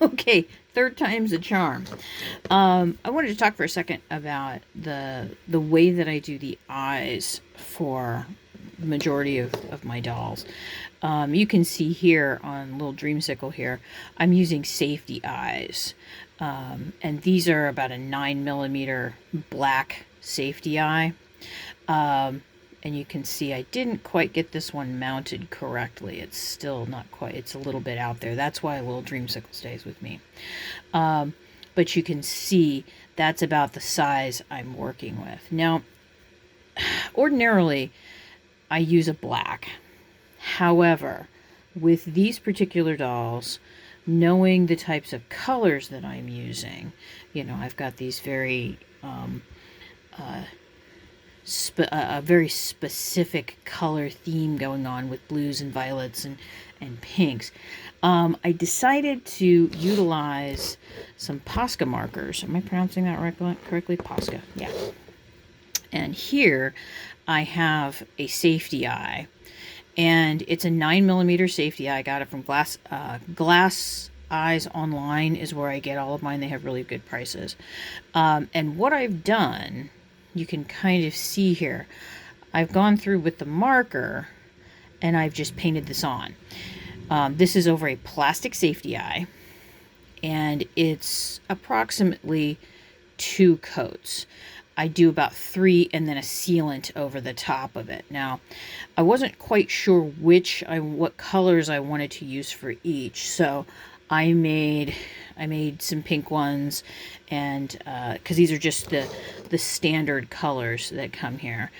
Okay, third time's a charm. I wanted to talk for a second about the way that I do the eyes for the majority of my dolls. You can see here on little dreamsicle here, I'm using safety eyes. And these are about a 9mm black safety eye. And you can see I didn't quite get this one mounted correctly. It's still not quite, it's a little bit out there. That's why a little dreamsicle stays with me. But you can see that's about the size I'm working with. Now, ordinarily, I use a black. However, with these particular dolls, knowing the types of colors that I'm using, I've got these very a very specific color theme going on with blues and violets and pinks. I decided to utilize some Posca markers. Am I pronouncing that correctly? Posca, yeah. And here I have a safety eye, and it's a 9mm safety eye. I got it from Glass Eyes Online is where I get all of mine. They have really good prices. And what I've done, you can kind of see here, I've gone through with the marker and I've just painted this on. This is over a plastic safety eye, and it's approximately 2 coats. I do about 3 and then a sealant over the top of it. Now, I wasn't quite sure what colors I wanted to use for each, so I made some pink ones, and because these are just the standard colors that come here.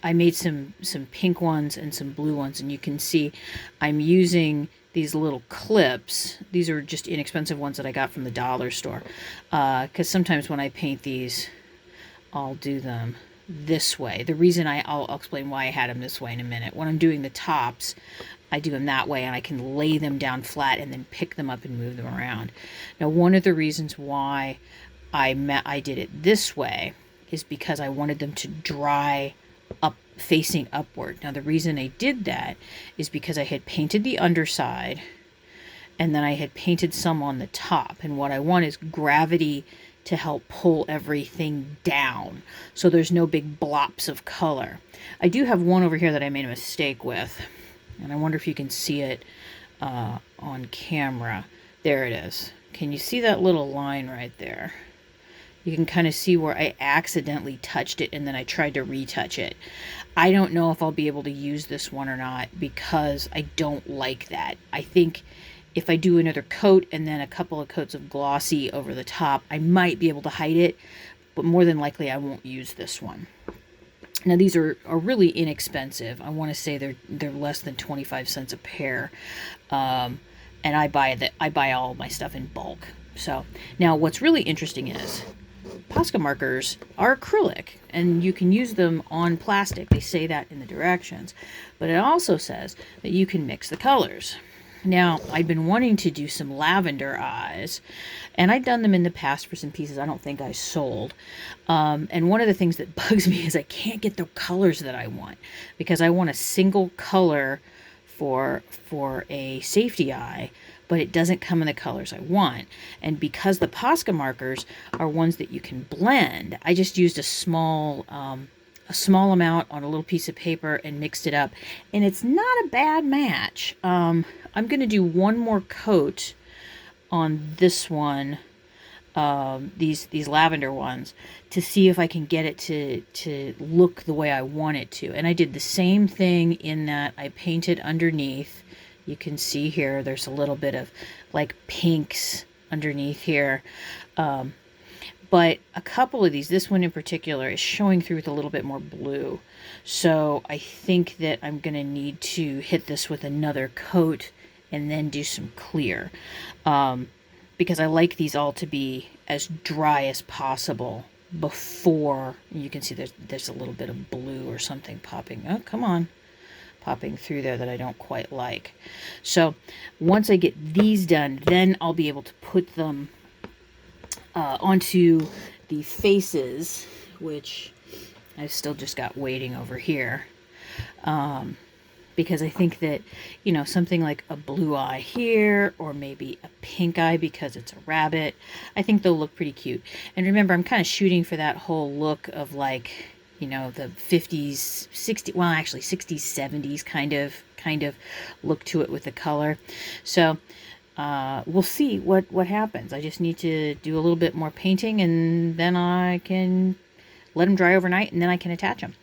I made some pink ones and some blue ones, and you can see I'm using these little clips. These are just inexpensive ones that I got from the dollar store, because sometimes when I paint these, I'll do them this way. The reason I'll explain why I had them this way in a minute. When I'm doing the tops, I do them that way, and I can lay them down flat and then pick them up and move them around. Now, one of the reasons why I did it this way is because I wanted them to dry up, facing upward. Now, the reason I did that is because I had painted the underside, and then I had painted some on the top, and what I want is gravity to help pull everything down, so there's no big blops of color. I do have one over here that I made a mistake with, and I wonder if you can see it on camera. There it is. Can you see that little line right there? You can kind of see where I accidentally touched it and then I tried to retouch it. I don't know if I'll be able to use this one or not, because I don't like that. I think if I do another coat and then a couple of coats of glossy over the top, I might be able to hide it, but more than likely I won't use this one. Now, these are really inexpensive. I want to say they're less than 25 cents a pair, and I buy all my stuff in bulk. So now, what's really interesting is Posca markers are acrylic, and you can use them on plastic. They say that in the directions, but it also says that you can mix the colors. Now, I'd been wanting to do some lavender eyes, and I'd done them in the past for some pieces I don't think I sold. And one of the things that bugs me is I can't get the colors that I want, because I want a single color for a safety eye, but it doesn't come in the colors I want. And because the Posca markers are ones that you can blend, I just used a small amount on a little piece of paper and mixed it up, and it's not a bad match. I'm going to do one more coat on this one, these lavender ones, to see if I can get it to look the way I want it to. And I did the same thing in that I painted underneath. You can see here there's a little bit of like pinks underneath here. But a couple of these, this one in particular, is showing through with a little bit more blue. So I think that I'm going to need to hit this with another coat and then do some clear. Because I like these all to be as dry as possible before. You can see there's a little bit of blue or something popping. Oh, come on. Popping through there that I don't quite like. So once I get these done, then I'll be able to put them onto the faces, which I've still just got waiting over here. because I think that, you know, something like a blue eye here, or maybe a pink eye because it's a rabbit, I think they'll look pretty cute. And remember, I'm kind of shooting for that whole look of like, you know, the 50s, 60s, well, actually 60s, 70s kind of look to it with the color. So we'll see what happens. I just need to do a little bit more painting, and then I can let them dry overnight, and then I can attach them.